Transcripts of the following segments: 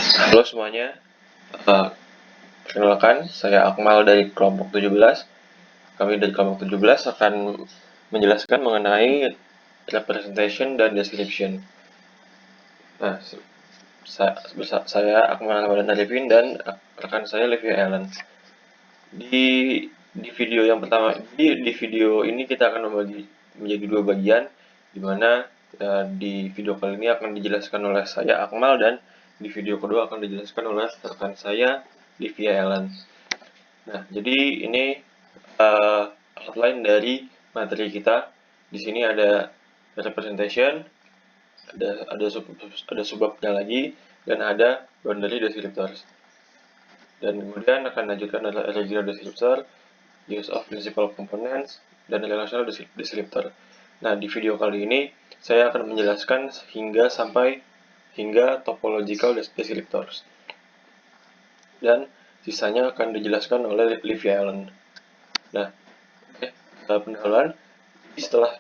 Halo semuanya, uh, perkenalkan saya Akmal dari kelompok 17. Kami dari kelompok 17 akan menjelaskan mengenai representation dan description. Nah, saya Akmal Ramadan Arifin dan rekan saya Livia Ellen. Di video yang pertama, di video ini kita akan membagi menjadi dua bagian, di mana di video kali ini akan dijelaskan oleh saya Akmal dan di video kedua akan dijelaskan oleh rekan saya Livia Ellen. Nah, jadi ini outline dari materi kita. Di sini ada representation, ada subbabnya lagi, dan ada boundary descriptors. Dan kemudian akan lanjutkan adalah regular descriptor, use of principal components, dan relational descriptor. Nah, di video kali ini saya akan menjelaskan hingga topological descriptors. Dan sisanya akan dijelaskan oleh Livia Allen. Nah, pendahuluan setelah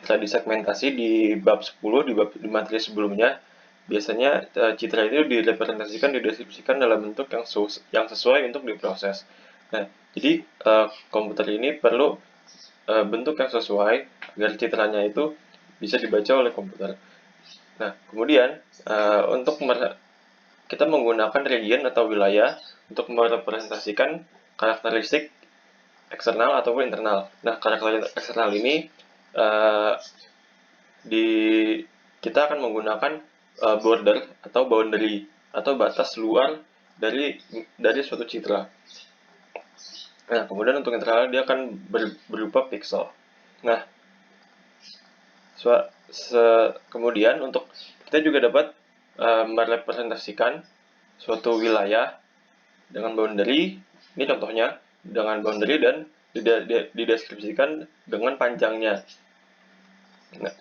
disegmentasi di bab 10 di materi sebelumnya, biasanya citra itu direpresentasikan, dideskripsikan dalam bentuk yang sesuai untuk diproses. Nah, jadi komputer ini perlu bentuk yang sesuai agar citranya itu bisa dibaca oleh komputer. Nah, kemudian untuk kita menggunakan region atau wilayah untuk merepresentasikan karakteristik eksternal ataupun internal. Nah, karakteristik eksternal ini uh, di kita akan menggunakan border atau boundary atau batas luar dari suatu citra. Nah, kemudian untuk internal dia akan berupa pixel. Nah, kemudian untuk kita juga dapat merepresentasikan suatu wilayah dengan boundary. Ini contohnya dengan boundary dan dideskripsikan dengan panjangnya. Nah,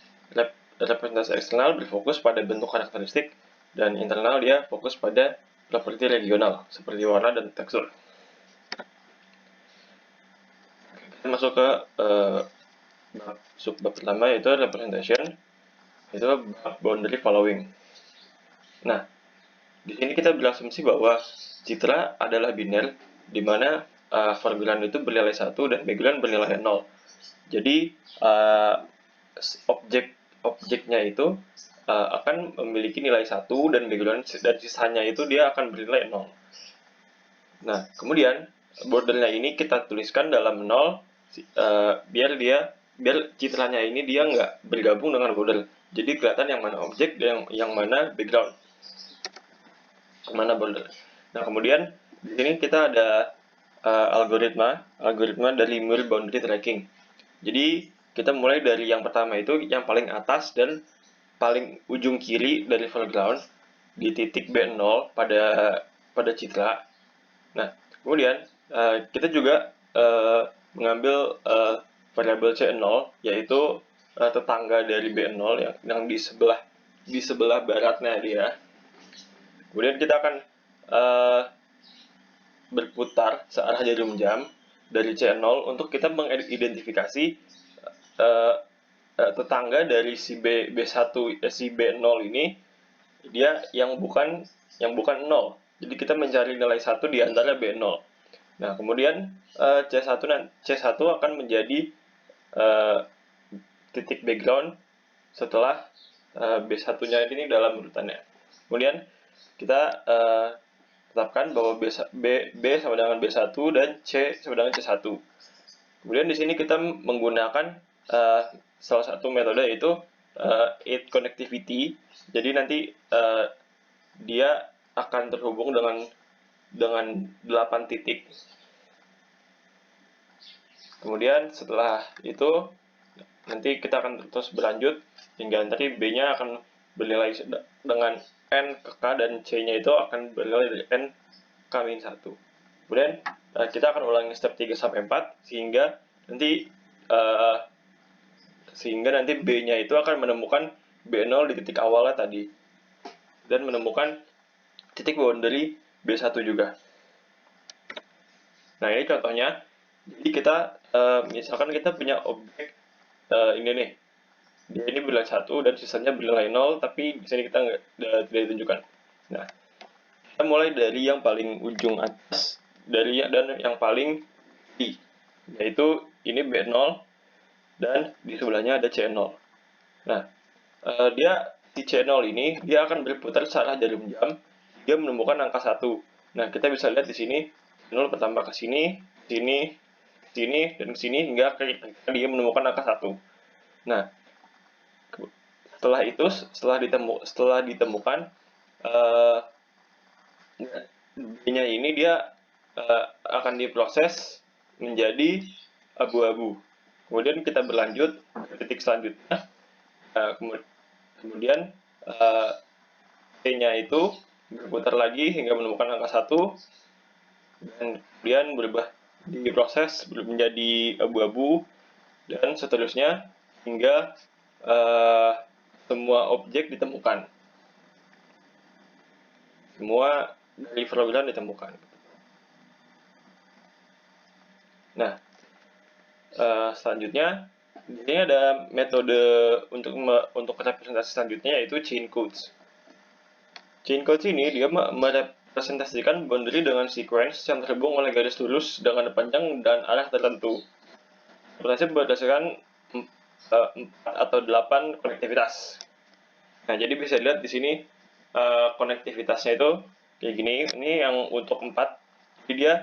representasi eksternal berfokus pada bentuk karakteristik dan internal dia fokus pada properti regional seperti warna dan tekstur. Kita masuk ke subbab pertama yaitu representation, itu boundary following. Nah, di sini kita berasumsi bahwa citra adalah biner, di mana foreground itu bernilai 1 dan background bernilai 0. Jadi objeknya itu akan memiliki nilai 1 dan background dan sisanya itu dia akan bernilai 0. Nah, kemudian bordernya ini kita tuliskan dalam 0 biar citranya ini dia nggak bergabung dengan border. Jadi kelihatan yang mana objek dan yang mana background, mana border. Nah, kemudian di sini kita ada algoritma dari Muir boundary tracking. Jadi kita mulai dari yang pertama itu yang paling atas dan paling ujung kiri dari foreground di titik B0 pada citra. Nah, kemudian kita juga mengambil variabel C0 yaitu tetangga dari B0 yang di sebelah baratnya dia. Kemudian kita akan berputar searah jarum jam dari C0 untuk kita mengidentifikasi tetangga dari si B0 ini dia yang bukan 0. Jadi kita mencari nilai 1 di antara B0. Nah, kemudian C1 akan menjadi titik background setelah B1-nya ini dalam urutannya. Kemudian kita tetapkan bahwa B sama dengan B1 dan C sama dengan C1. Kemudian di sini kita menggunakan salah satu metode yaitu 8 connectivity. Jadi nanti dia akan terhubung dengan 8 titik. Kemudian setelah itu nanti kita akan terus berlanjut hingga nanti B-nya akan bernilai dengan N ke K dan C-nya itu akan bernilai dari N K-1. Kemudian kita akan ulangi step 3 sampai 4 sehingga nanti B-nya itu akan menemukan B0 di titik awalnya tadi dan menemukan titik boundary B1 juga. Nah, ini contohnya. Jadi kita misalkan kita punya objek ini nih, dia ini bernilai 1 dan sisanya bernilai 0, tapi di sini kita tidak ditunjukkan. Nah, kita mulai dari yang paling ujung atas dan yang paling kiri, yaitu ini B0 dan di sebelahnya ada C0. Nah, di C0 ini dia akan berputar searah jarum jam, dia menemukan angka 1. Nah, kita bisa lihat di sini 0 bertambah ke sini, sini, sini, dan ke sini hingga dia menemukan angka 1. Nah, setelah itu, setelah ditemukan B-nya ini dia akan diproses menjadi abu-abu. Kemudian kita berlanjut ke titik selanjutnya. Kemudian T-nya itu berputar lagi hingga menemukan angka 1 dan kemudian berubah diproses menjadi abu-abu dan seterusnya hingga semua objek ditemukan. Semua dari perolehan ditemukan. Nah, selanjutnya ini ada metode untuk representasi selanjutnya, yaitu chain codes. Chain codes ini dia merepresentasikan boundary dengan sequence yang terhubung oleh garis lurus dengan panjang dan arah tertentu. Representasi berdasarkan 4 atau 8 konektivitas. Nah, jadi bisa dilihat di sini konektivitasnya itu kayak gini. Ini yang untuk 4, jadi dia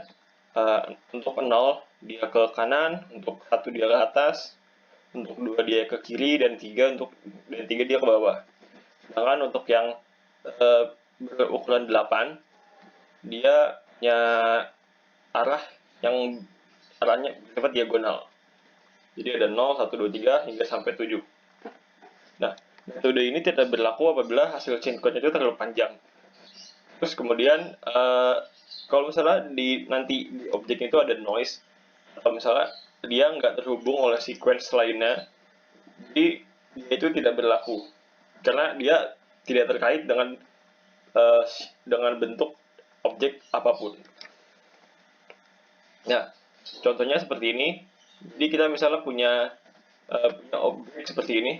untuk 0 dia ke kanan, untuk 1 dia ke atas, untuk 2 dia ke kiri, dan 3 dia ke bawah. Sedangkan untuk yang berukuran 8, dia punya arahnya bersifat diagonal. Jadi ada 0, 1, 2, 3 hingga sampai 7. Nah, metode ini tidak berlaku apabila hasil chain code itu terlalu panjang. Terus kemudian kalau misalnya nanti di objek itu ada noise, atau misalnya dia nggak terhubung oleh sequence lainnya, jadi dia itu tidak berlaku karena dia tidak terkait dengan bentuk objek apapun. Nah, contohnya seperti ini. Jadi kita misalnya punya objek seperti ini,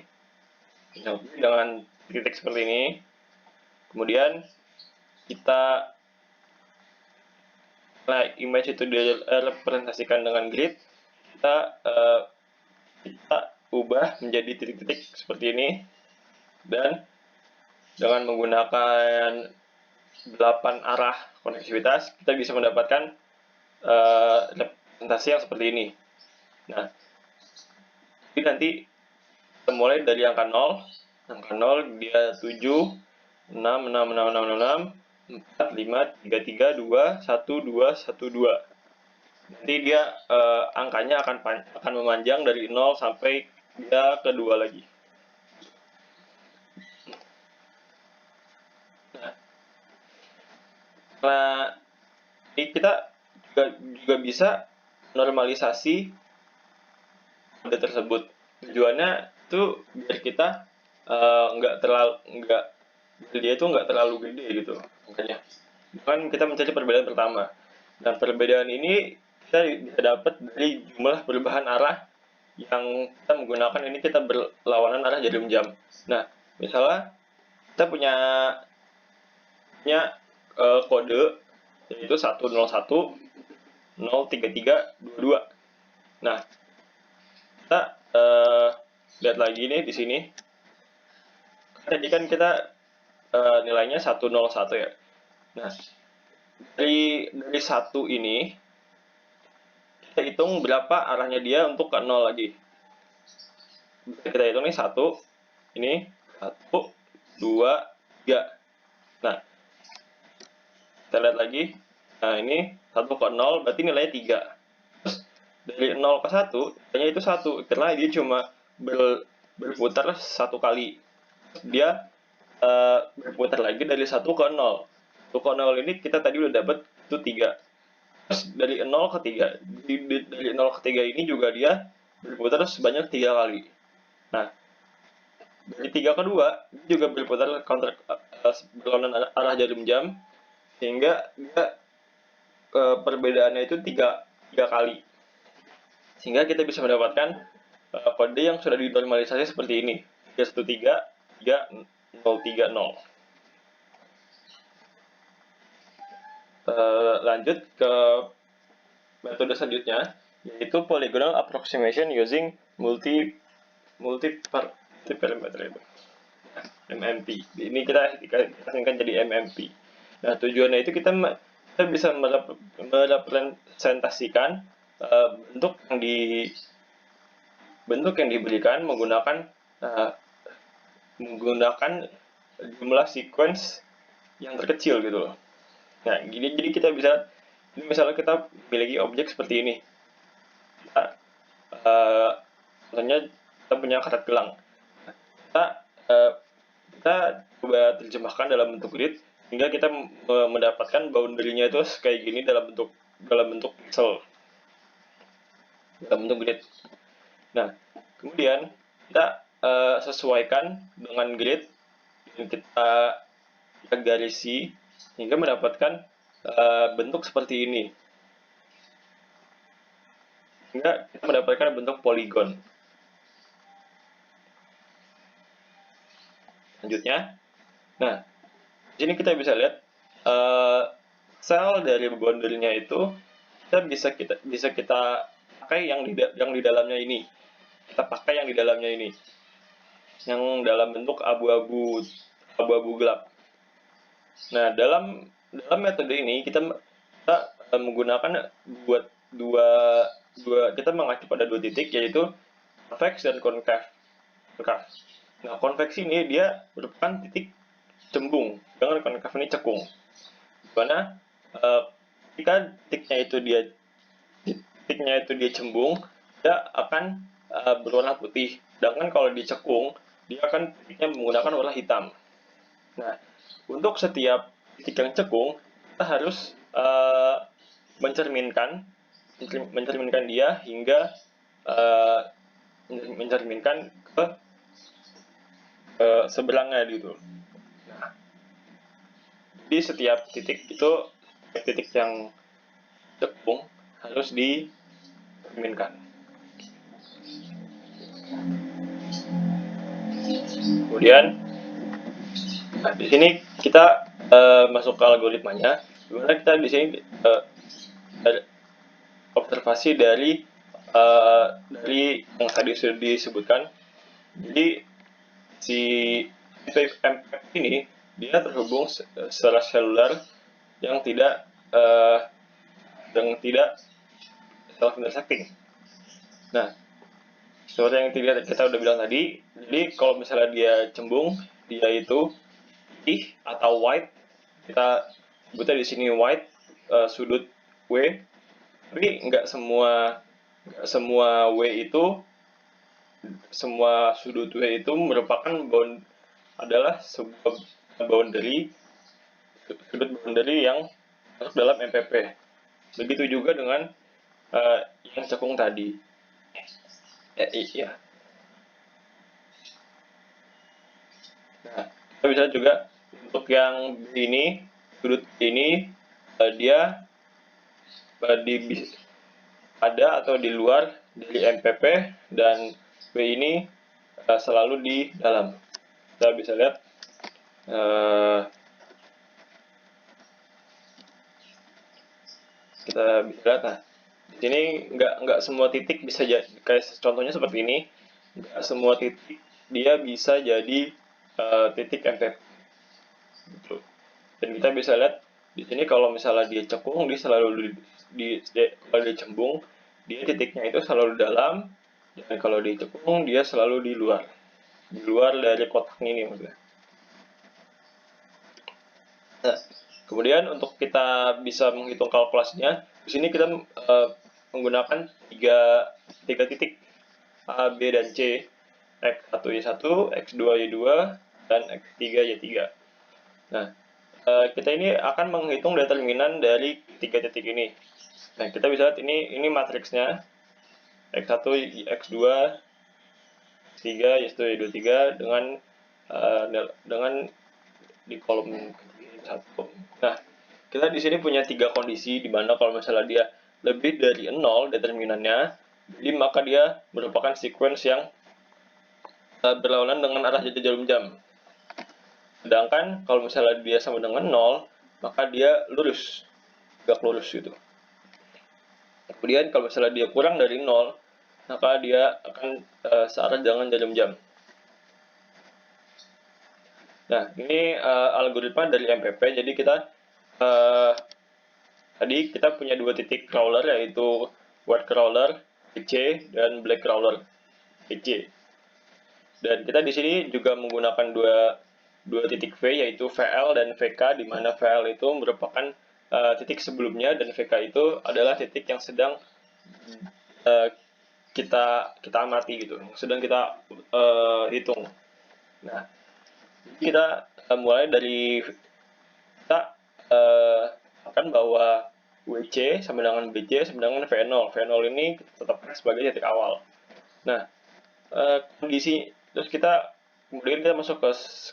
dengan titik seperti ini. Kemudian kita image itu direpresentasikan dengan grid. Kita ubah menjadi titik-titik seperti ini, dan dengan menggunakan 8 arah konektivitas kita bisa mendapatkan representasi yang seperti ini. Nah, jadi nanti kita mulai dari angka 0. Angka 0 dia 7, 6, 6, 6, 6, 6, 4, 5, 3, 3, 2, 1, 2, 1, 2. Nanti dia angkanya akan memanjang dari 0 sampai dia ke 2 lagi. Nah, ini kita juga bisa normalisasi kode tersebut. Tujuannya itu biar kita dia itu nggak terlalu gede gitu, makanya kan kita mencari perbedaan pertama. Dan perbedaan ini kita bisa dapat dari jumlah perubahan arah yang kita menggunakan. Ini kita berlawanan arah jarum jam. Nah, misalnya kita punya kode yaitu 101 033 22. Nah, kita lihat lagi nih di sini. Tadi kan kita nilainya 101 ya. Nah, dari 1 ini kita hitung berapa arahnya dia untuk ke 0 lagi. Kita hitung nih 1, ini 1, 2, 3. Nah, kita lihat lagi. Nah, ini 1 ke 0 berarti nilainya 3. Terus dari 0 ke 1 nilainya itu 1 karena dia cuma berputar 1 kali. Dia berputar lagi dari 1 ke 0. 1 ke 0 ini kita tadi udah dapat itu 3. Terus dari 0 ke 3. Dari 0 ke 3 ini juga dia berputar sebanyak 3 kali. Nah, dari 3 ke 2 dia juga berputar berlawanan arah jarum jam, sehingga dia perbedaannya itu 3 kali. Sehingga kita bisa mendapatkan kode yang sudah dinormalisasi seperti ini. 313 3030. lanjut ke metode selanjutnya, yaitu polygonal approximation using multi-parameter MMP. Ini kita asingkan jadi MMP. Nah, tujuannya itu kita bisa merepresentasikan bentuk yang diberikan menggunakan jumlah sequence yang terkecil gitu loh. Nah, jadi kita bisa, ini misalnya kita memiliki objek seperti ini. Contohnya kita punya karet gelang. Kita coba terjemahkan dalam bentuk grid hingga kita mendapatkan boundary-nya itu kayak gini dalam bentuk pixel, dalam bentuk grid. Nah, kemudian kita sesuaikan dengan grid yang kita garisi hingga mendapatkan bentuk seperti ini, hingga kita mendapatkan bentuk poligon. Selanjutnya, nah di sini kita bisa lihat sel dari boundary-nya itu bisa kita pakai yang di dalamnya ini. Kita pakai yang di dalamnya ini, yang dalam bentuk abu-abu gelap. Nah, dalam metode ini kita menggunakan kita mengacu pada dua titik, yaitu convex dan concave. Nah, konveksi ini dia merupakan titik cembung, dengan concave ini cekung. Dimana ketika titiknya itu dia cembung, dia akan berwarna putih. Sedangkan kalau dicekung, dia akan titiknya menggunakan warna hitam. Nah, untuk setiap titik yang cekung, kita harus mencerminkan dia hingga mencerminkan ke seberangnya gitu. Nah, di setiap titik yang cekung harus dicerminkan. Kemudian, nah, di sini kita masuk ke algoritmanya, dimana kita di sini observasi dari yang tadi sudah disebutkan. Jadi si MPF ini dia terhubung secara seluler yang tidak self-intersecting. Nah, seperti yang kita udah bilang tadi, jadi kalau misalnya dia cembung, dia itu putih atau white, kita sebutnya di sini white sudut W, tapi nggak semua sudut W itu merupakan adalah sebuah sudut boundary yang masuk dalam MPP. Begitu juga dengan yang cekung tadi. Iya. Nah, kita bisa juga untuk yang ini, sudut ini dia ada atau di luar dari MPP, dan W ini selalu di dalam. Kita bisa lihat nah di sini nggak semua titik bisa jadi, kayak contohnya seperti ini, nggak semua titik dia bisa jadi titik MPP gitu. Dan kita bisa lihat di sini kalau misalnya dia cekung, dia selalu kalau dia cembung, dia titiknya itu selalu dalam, dan kalau dia cekung, dia selalu di luar dari kotak ini maksudnya. Nah, kemudian untuk kita bisa menghitung kalkulasinya, di sini kita menggunakan tiga titik A, B, dan C, X1 Y1, X2 Y2, dan X3 Y3. Nah, kita ini akan menghitung determinan dari tiga titik ini. Nah, kita bisa lihat ini matriksnya, X1, X2, X3, Y1, Y2, 3 dengan di kolom 1. Nah, kita di sini punya tiga kondisi, di mana kalau misalnya dia lebih dari 0 determinannya, jadi maka dia merupakan sequence yang berlawanan dengan arah jarum jam. Sedangkan kalau misalnya dia sama dengan 0, maka dia lurus. tegak lurus gitu. Kemudian kalau misalnya dia kurang dari 0, maka dia akan searah dengan jarum jam. Nah, ini algoritma dari MPP. Jadi tadi kita punya dua titik crawler, yaitu white crawler VC dan black crawler VC. Dan kita di sini juga menggunakan dua titik V, yaitu VL dan VK, di mana VL itu merupakan titik sebelumnya dan VK itu adalah titik yang sedang kita amati gitu, sedang kita hitung. Nah, kita mulai dari kita akan bahwa WC sama dengan BC sama dengan V0. V0 ini kita tetapkan sebagai titik awal. Nah, kondisi terus kemudian kita masuk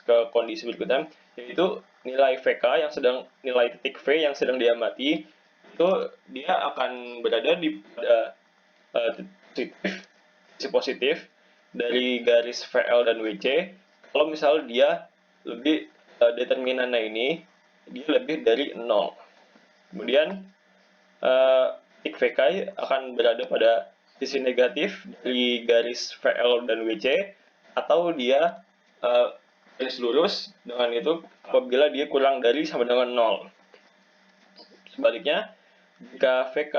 ke kondisi berikutnya, yaitu nilai VK nilai titik V yang sedang diamati itu dia akan berada di sisi positif dari garis VL dan WC kalau misal dia lebih determinannya ini dia lebih dari 0. Kemudian titik VK akan berada pada sisi negatif dari garis VL dan WC, atau dia garis lurus dengan itu apabila dia kurang dari sama dengan 0. Sebaliknya, jika VK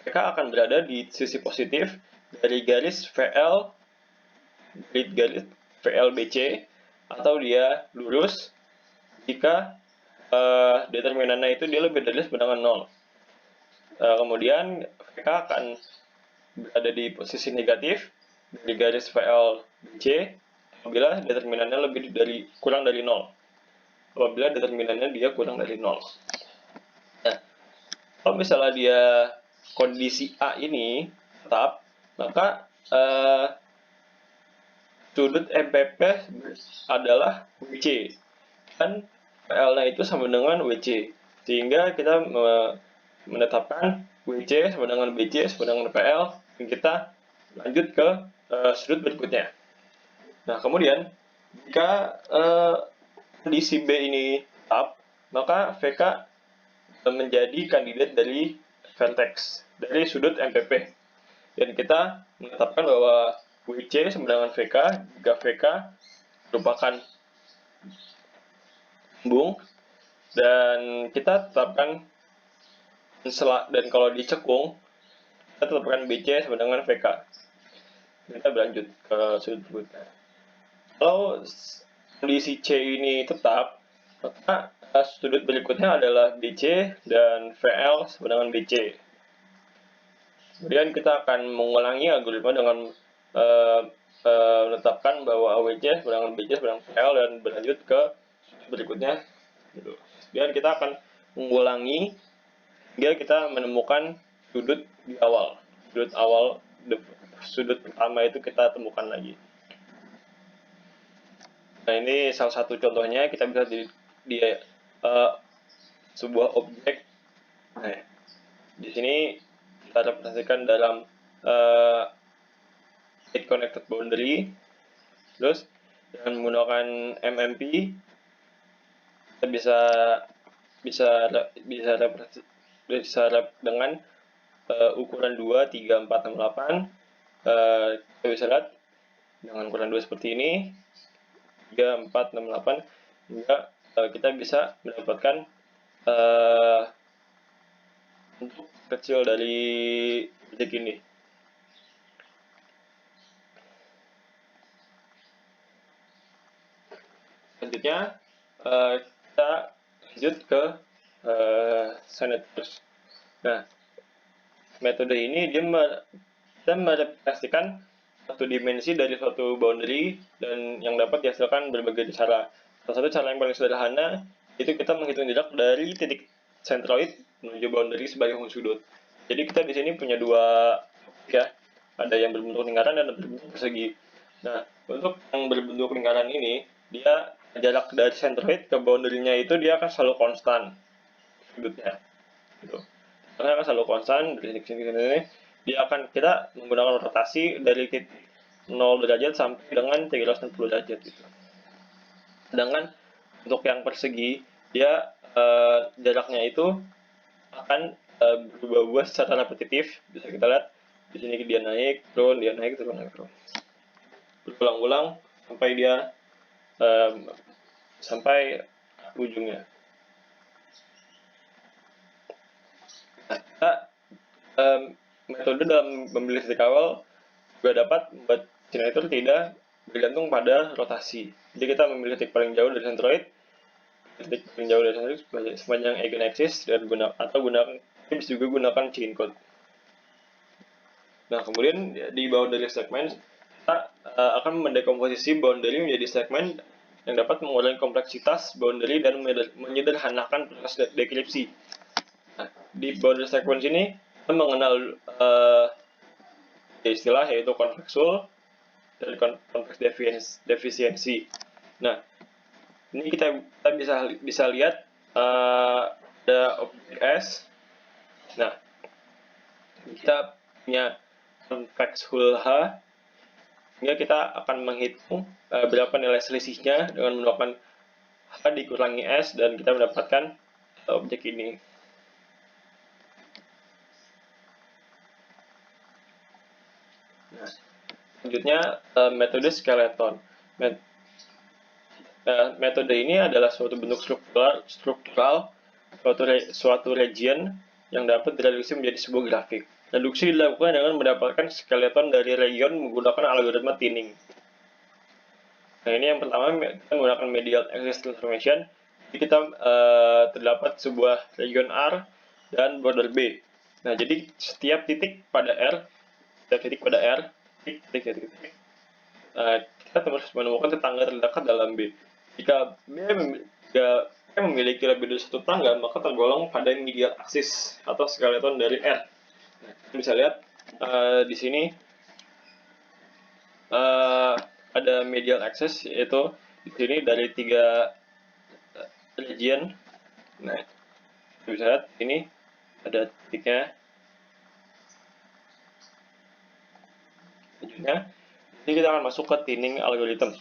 akan berada di sisi positif dari garis VLBC, atau dia lurus jika determinannya itu dia lebih dari sama dengan 0. Kemudian VK akan berada di posisi negatif dari garis VLBC apabila determinannya kurang dari 0. Apabila determinannya dia kurang dari 0. Nah, kalau misalnya dia kondisi A ini tetap, maka sudut MPP adalah WC dan PL-nya itu sama dengan WC, sehingga kita menetapkan WC sama dengan BC sama dengan PL, dan kita lanjut ke sudut berikutnya. Nah, kemudian jika kondisi B ini tetap, maka VK menjadi kandidat dari vertex dari sudut MPP, dan kita menetapkan bahwa WC sama dengan VK jika VK merupakan sambung, dan kita tetapkan dan kalau dicekung kita tetapkan BC sama dengan VK. Kita berlanjut ke sudut berikutnya. Kalau kondisi C ini tetap, maka sudut berikutnya adalah BC dan VL sama dengan BC. Kemudian kita akan mengulangi algoritma dengan menetapkan bahwa AWC sama dengan BC sama dengan VL dan berlanjut ke sudut berikutnya. Kemudian kita akan mengulangi hingga kita menemukan sudut di awal. Sudut pertama itu kita temukan lagi. Nah, ini salah satu contohnya. Kita bisa di sebuah objek. Nah, di sini kita representasikan dalam state connected boundary. Terus dengan menggunakan MMP kita bisa dengan ukuran 2, 3, 4, 6, 8. Kita bisa lihat dengan ukuran 2 seperti ini, 3, 4, 6, 8, hingga kita bisa mendapatkan bentuk kecil dari objek ini. Selanjutnya kita lanjut ke Senators. Nah, metode ini dia merepresentasikan satu dimensi dari suatu boundary dan yang dapat dihasilkan berbagai cara. Salah satu cara yang paling sederhana itu kita menghitung jarak dari titik centroid menuju boundary sebagai sudut. Jadi kita di sini punya dua ada yang berbentuk lingkaran dan berbentuk persegi. Nah, untuk yang berbentuk lingkaran ini, dia jarak dari centroid ke boundary-nya itu dia akan selalu konstan sudutnya. Gitu. Karena akan selalu konstan dari titik sini. Kita menggunakan rotasi dari titik 0 derajat sampai dengan 360 derajat gitu. Sedangkan untuk yang persegi dia jaraknya itu akan berubah-ubah secara repetitif. Bisa kita lihat di sini dia naik turun, dia naik turun, naik turun, berulang-ulang sampai dia sampai ujungnya. Nah, kita metode dalam memilih titik awal juga dapat membuat generator tidak bergantung pada rotasi. Jadi kita memilih titik paling jauh dari centroid, titik paling jauh dari centroid sepanjang eigenaxis, dan gunakan bisa juga gunakan chain code. Nah, kemudian di boundary segment kita akan mendekomposisi boundary menjadi segmen yang dapat mengurangi kompleksitas boundary dan menyederhanakan proses dekripsi. Nah, di boundary segment ini kita mengenal istilah yaitu konveksul dan konteks defisiensi. Nah, ini kita bisa lihat ada objek S. Nah, kita punya konteks hull H, sehingga kita akan menghitung berapa nilai selisihnya dengan melakukan H dikurangi S, dan kita mendapatkan objek ini. Nah, selanjutnya metode skeleton. Metode ini adalah suatu bentuk struktural suatu region yang dapat direduksi menjadi sebuah grafik. Reduksi dilakukan dengan mendapatkan skeleton dari region menggunakan algoritma thinning. Nah, ini yang pertama, kita menggunakan medial axis transformation. Jadi kita terdapat sebuah region R dan border B. Nah, jadi setiap titik pada R, kita harus menemukan tetangga terdekat dalam B. Jika B memiliki lebih dari satu tetangga, maka tergolong pada medial axis atau skeleton dari R. Nah, kita bisa lihat di sini ada medial axis, yaitu di sini dari 3 region. Nah, kita bisa lihat ini ada titiknya. Selanjutnya, ini kita akan masuk ke thinning algorithm.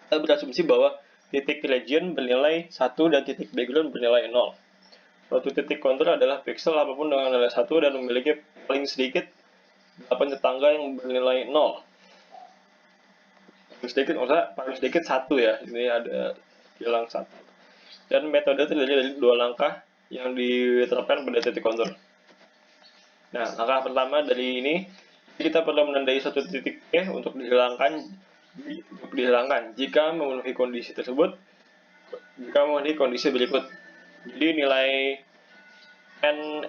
Kita berasumsi bahwa titik region bernilai 1 dan titik background bernilai 0. Suatu titik kontur adalah pixel apapun dengan nilai 1 dan memiliki paling sedikit 8 tetangga yang bernilai 0. Paling sedikit 1 ya, ini ada hilang 1. Dan metode terdiri dari 2 langkah yang diterapkan pada titik kontur. Nah, langkah pertama dari ini, kita perlu menandai suatu titik P untuk dihilangkan jika memenuhi kondisi tersebut, memenuhi kondisi berikut. Jadi nilai n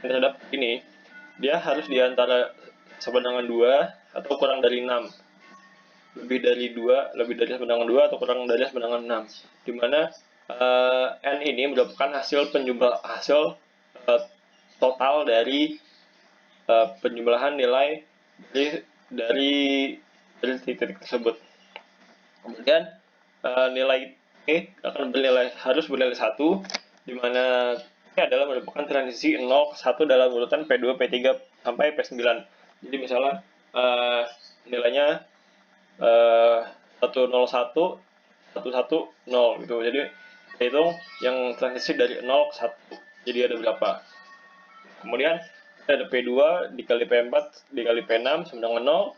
terhadap ini, dia harus diantara sama dengan 2 atau kurang dari 6. Lebih dari sama dengan 2 atau kurang dari sama dengan 6. Dimana n ini merupakan hasil total dari penjumlahan nilai dari titik tersebut. Kemudian nilai T harus bernilai 1, di mana T adalah merupakan transisi 0 ke 1 dalam urutan P2, P3 sampai P9. Jadi misalnya nilainya 101, 110 gitu. Jadi kita hitung yang transisi dari 0 ke 1. Jadi ada berapa? Kemudian ada P2 dikali P4 dikali P6 sama dengan 0,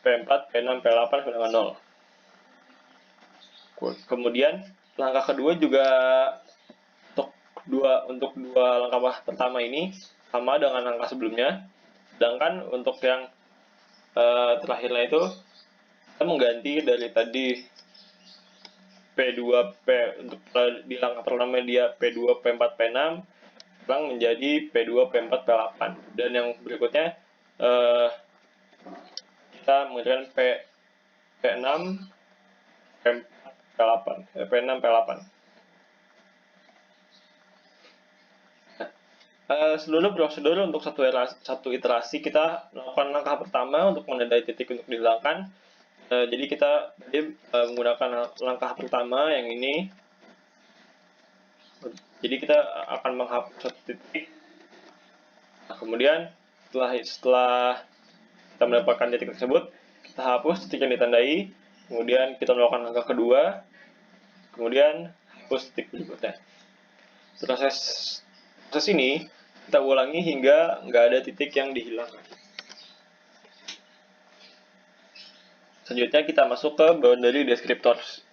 P4, P6, P8 sama dengan 0. Kemudian langkah kedua juga untuk dua langkah pertama ini sama dengan langkah sebelumnya. Sedangkan untuk yang terakhirnya itu kita mengganti dari tadi P2P untuk di langkah pertama dia P2, P4, P6 sekarang menjadi P2, P4, P8. Dan yang berikutnya kita mengerjakan P6, P4, P8, P6, P8. Seluruh prosedur untuk satu iterasi kita melakukan langkah pertama untuk menandai titik untuk dihilangkan. Jadi kita menggunakan langkah pertama yang ini. Jadi kita akan menghapus satu titik. Nah, kemudian setelah kita mendapatkan titik tersebut, kita hapus titik yang ditandai. Kemudian kita melakukan langkah kedua. Kemudian hapus titik berikutnya. Proses ini kita ulangi hingga nggak ada titik yang dihilangkan. Selanjutnya kita masuk ke boundary descriptors.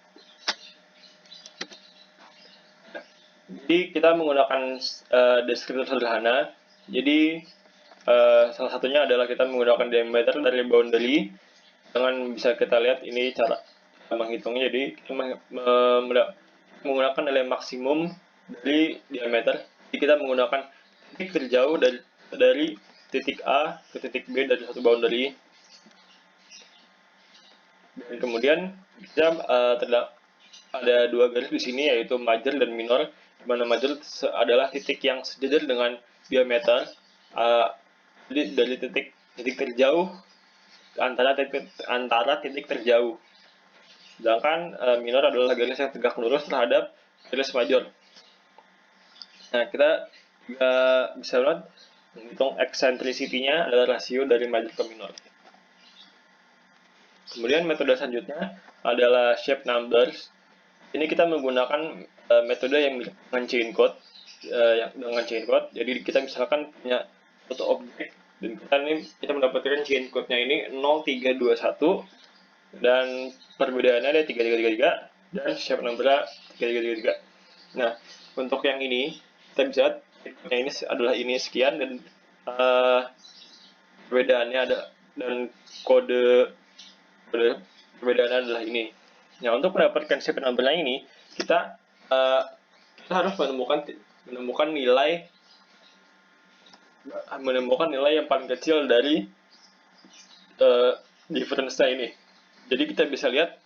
Jadi kita menggunakan deskriptor sederhana. Jadi salah satunya adalah kita menggunakan diameter dari boundary. Dengan bisa kita lihat ini cara menghitungnya. Jadi kita menggunakan nilai maksimum dari diameter. Jadi kita menggunakan titik terjauh dari titik A ke titik B dari satu boundary. Dan kemudian kita ada dua garis di sini, yaitu major dan minor, di mana major adalah titik yang sejajar dengan diameter, jadi dari titik terjauh antara titik terjauh. Sedangkan minor adalah garis yang tegak lurus terhadap garis major. Nah, kita juga bisa lihat menghitung eccentricity-nya adalah rasio dari major ke minor. Kemudian metode selanjutnya adalah shape numbers. Ini kita menggunakan metode yang dengan chain code, Jadi kita misalkan punya suatu objek dan kita mendapatkan chain code-nya ini 0321 dan perbedaannya ada 3333 dan shape number 3333. Nah, untuk yang ini kita bisa ini adalah ini sekian dan perbedaannya ada dan kode perbedaannya adalah ini. Nah, untuk mendapatkan shape number-nya ini kita harus menemukan nilai yang paling kecil dari difference-nya ini. Jadi kita bisa lihat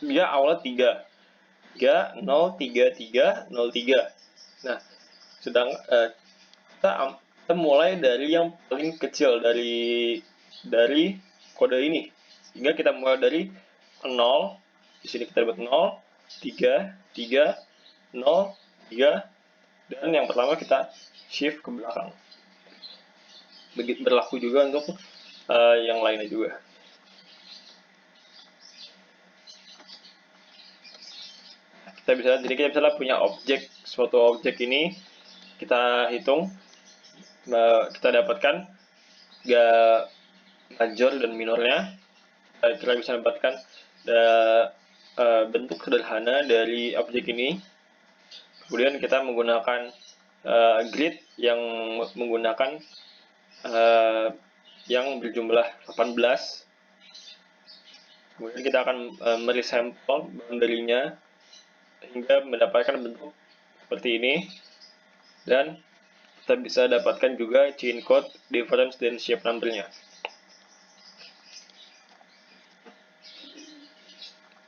dia awalnya 3, 0, 3, 3, 0, 3. Nah, kita mulai dari yang paling kecil dari kode ini. Sehingga kita mulai dari 0, di sini kita dapat 0, 3, 3, 0, 3, dan yang pertama kita shift ke belakang. Begitu berlaku juga untuk yang lainnya juga. Jadi kita bisa punya suatu objek ini kita hitung, kita dapatkan major dan minornya. Kita bisa dapatkan bentuk sederhana dari objek ini. Kemudian kita menggunakan grid yang menggunakan yang berjumlah 18. Kemudian kita akan meresampel boundary-nya hingga mendapatkan bentuk seperti ini, dan kita bisa dapatkan juga chain code, difference, dan shape number-nya.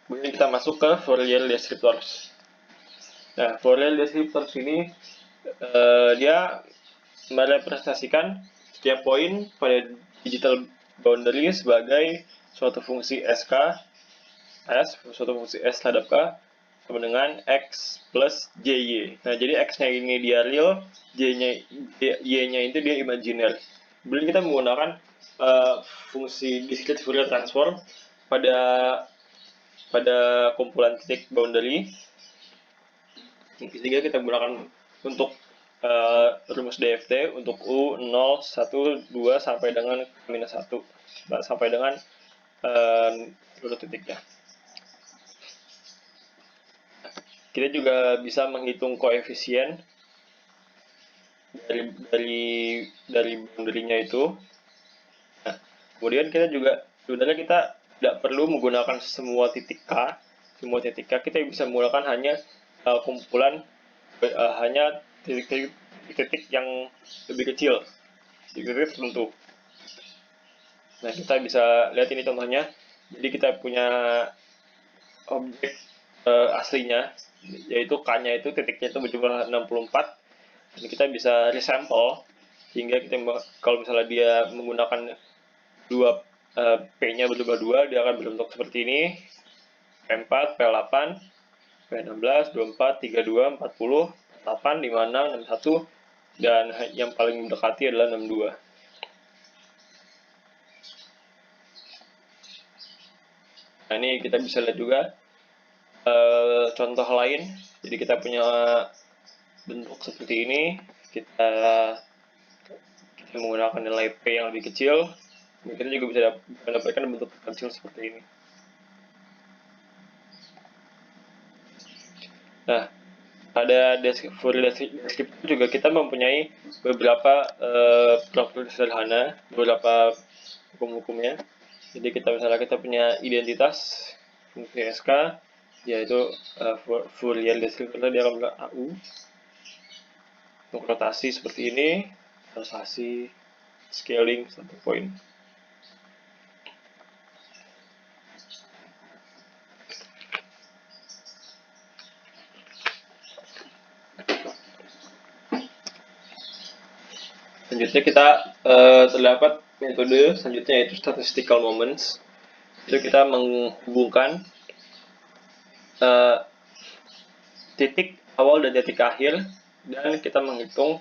Kemudian kita masuk ke Fourier descriptors. Nah, Fourier descriptors ini dia merepresentasikan setiap poin pada digital boundary sebagai suatu fungsi suatu fungsi S terhadap K sama dengan X plus JY. Nah, jadi X-nya ini dia real, Y-nya itu dia imaginer. Kemudian kita menggunakan fungsi discrete Fourier transform pada kumpulan titik boundary. Ketiga kita gunakan untuk rumus DFT untuk U 0, 1, 2 sampai dengan minus 1 sampai dengan seluruh titiknya. Kita juga bisa menghitung koefisien dari boundary-nya itu. Nah, kemudian kita juga sebenarnya kita tidak perlu menggunakan semua titik K. Kita bisa menggunakan hanya kumpulan hanya titik yang lebih kecil, titik tertentu. Nah, kita bisa lihat ini contohnya. Jadi kita punya objek aslinya, yaitu K-nya itu titiknya itu berjumlah 64. Dan kita bisa resample sehingga kita kalau misalnya dia menggunakan P-nya berjumlah 2, dia akan berbentuk seperti ini: P4, P8, P16, 24, 32, 40, 8, 56, 61, dan yang paling mendekati adalah 62. Nah, ini kita bisa lihat juga contoh lain. Jadi kita punya bentuk seperti ini, kita menggunakan nilai P yang lebih kecil, kita juga bisa mendapatkan bentuk kecil seperti ini. Nah, pada Fourier descriptor juga kita mempunyai beberapa properti sederhana, beberapa hukum-hukumnya. Jadi misalnya kita punya identitas fungsi SK, yaitu Fourier descriptor dia akan bilang AU. Untuk rotasi seperti ini, rotasi, scaling, satu poin. Selanjutnya kita terdapat metode selanjutnya yaitu statistical moments. Itu kita menghubungkan titik awal dan titik akhir, dan kita menghitung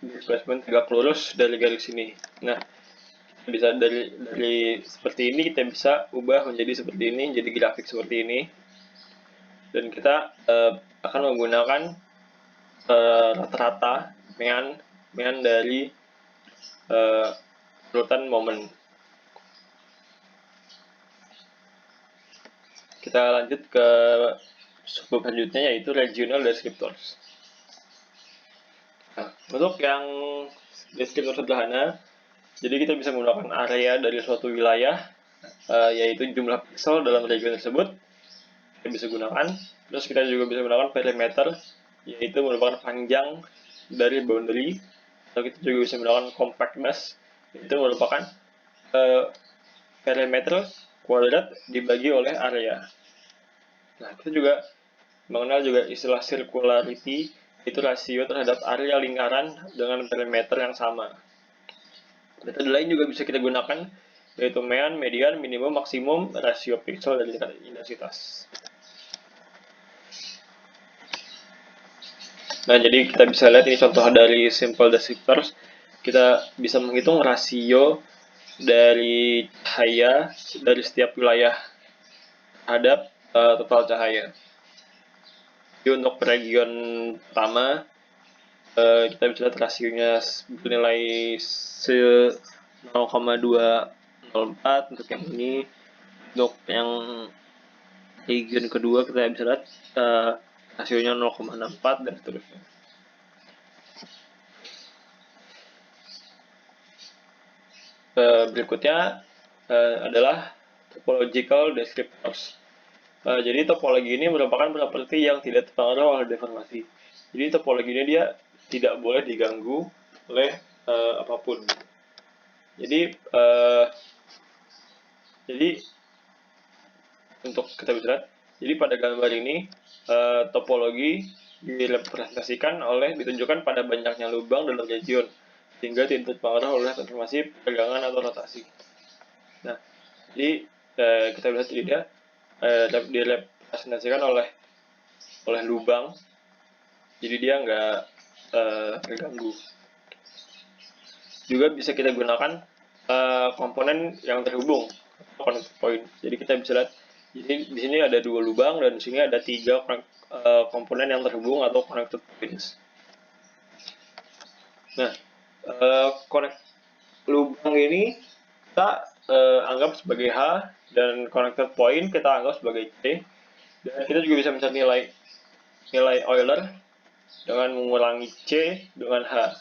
displacement tegak lurus dari garis ini. Nah, bisa dari seperti ini kita bisa ubah menjadi seperti ini, jadi grafik seperti ini. Dan kita akan menggunakan rata-rata mean dari urutan momen. Kita lanjut ke subbab selanjutnya yaitu regional descriptors. Nah, untuk yang deskriptor sederhana, jadi kita bisa menggunakan area dari suatu wilayah, yaitu jumlah pixel dalam region tersebut, kita bisa gunakan. Terus kita juga bisa menggunakan perimeter, yaitu merupakan panjang dari boundary. Atau kita juga bisa menggunakan compactness, itu merupakan perimeter kuadrat dibagi oleh area. Nah, kita juga mengenal juga istilah circularity, itu rasio terhadap area lingkaran dengan perimeter yang sama. Metode lain juga bisa kita gunakan, yaitu mean, median, minimum, maksimum, rasio pixel, dan tingkat intensitas. Nah, jadi kita bisa lihat ini contoh dari simple descriptors. Kita bisa menghitung rasio dari cahaya dari setiap wilayah terhadap total cahaya. Jadi untuk region pertama, kita bisa lihat rasionya bernilai 0,204 untuk yang ini. Untuk yang region kedua kita bisa lihat rasionya 0,64 dan seterusnya. Berikutnya adalah topological descriptors. Jadi topologi ini merupakan properti yang tidak terpengaruh oleh deformasi. Jadi topologi ini dia tidak boleh diganggu oleh apapun. Jadi untuk kita bisa lihat, jadi pada gambar ini topologi direpresentasikan ditunjukkan pada banyaknya lubang dalam region, sehingga tidak terpengaruh oleh transformasi pergelangan atau rotasi. Nah, jadi kita lihat dia direpresentasikan oleh lubang, jadi dia nggak terganggu. Juga bisa kita gunakan komponen yang terhubung, connected point. Jadi kita bisa lihat, jadi di sini ada 2 lubang dan di sini ada 3 komponen yang terhubung atau connected points. Nah, lubang ini kita anggap sebagai H, dan connected point kita anggap sebagai C. Dan kita juga bisa mencari nilai Euler dengan mengurangi C dengan H.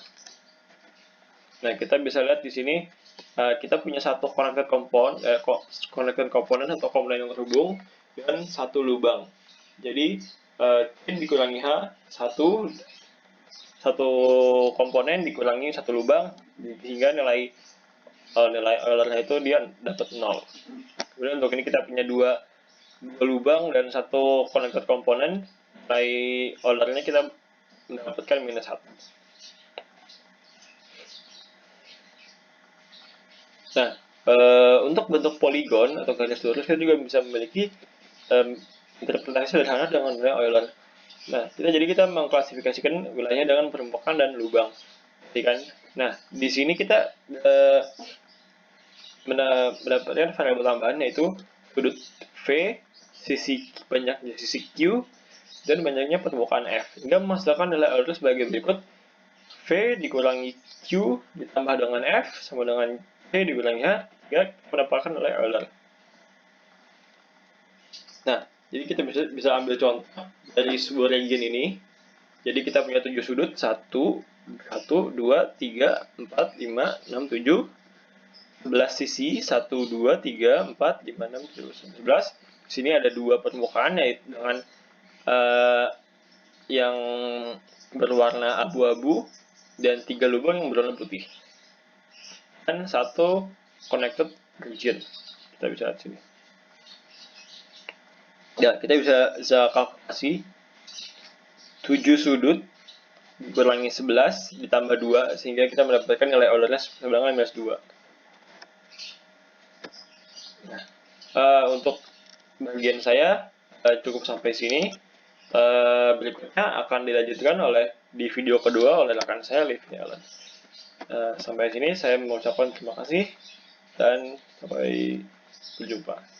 Nah, kita bisa lihat di sini kita punya satu connected component atau komponen yang terhubung dan satu lubang. Jadi C dikurangi H, satu komponen dikurangi satu lubang, sehingga nilai Euler itu dia dapat 0. Kemudian untuk ini kita punya dua lubang dan satu connected komponen, nilai Euler-nya kita mendapatkan -1. Nah, untuk bentuk poligon atau garis lurus kita juga bisa memiliki interpretasi sederhana dengan nilai Euler. Nah, kita mengklasifikasikan wilayahnya dengan perombakan dan lubang. Kan? Nah, di sini kita mendapatkan variabel tambahan, yaitu sudut V, banyaknya sisi Q, dan banyaknya permukaan F. Hingga menghasilkan nilai Euler sebagai berikut. V dikurangi Q ditambah dengan F sama dengan V dikurangi H, hingga mendapatkan nilai Euler. Nah, jadi kita bisa ambil contoh dari sebuah region ini. Jadi kita punya 7 sudut, 1, 2, 3, 4, 5, 6, 7. 11 sisi, 1, 2, 3, 4, 5, 6, 7, 11. Di sini ada 2 permukaan, yaitu dengan yang berwarna abu-abu dan 3 lubang yang berwarna putih. Dan 1 connected region. Kita bisa lihat sini. Ya, kita bisa kalkulasi 7 sudut dikurangi 11 ditambah 2 sehingga kita mendapatkan nilai Eulernya sama dengan minus 2. Nah, untuk bagian saya cukup sampai sini. Berikutnya akan dilanjutkan di video kedua oleh rekan saya, Livni Allen. Sampai sini saya mengucapkan terima kasih dan sampai berjumpa.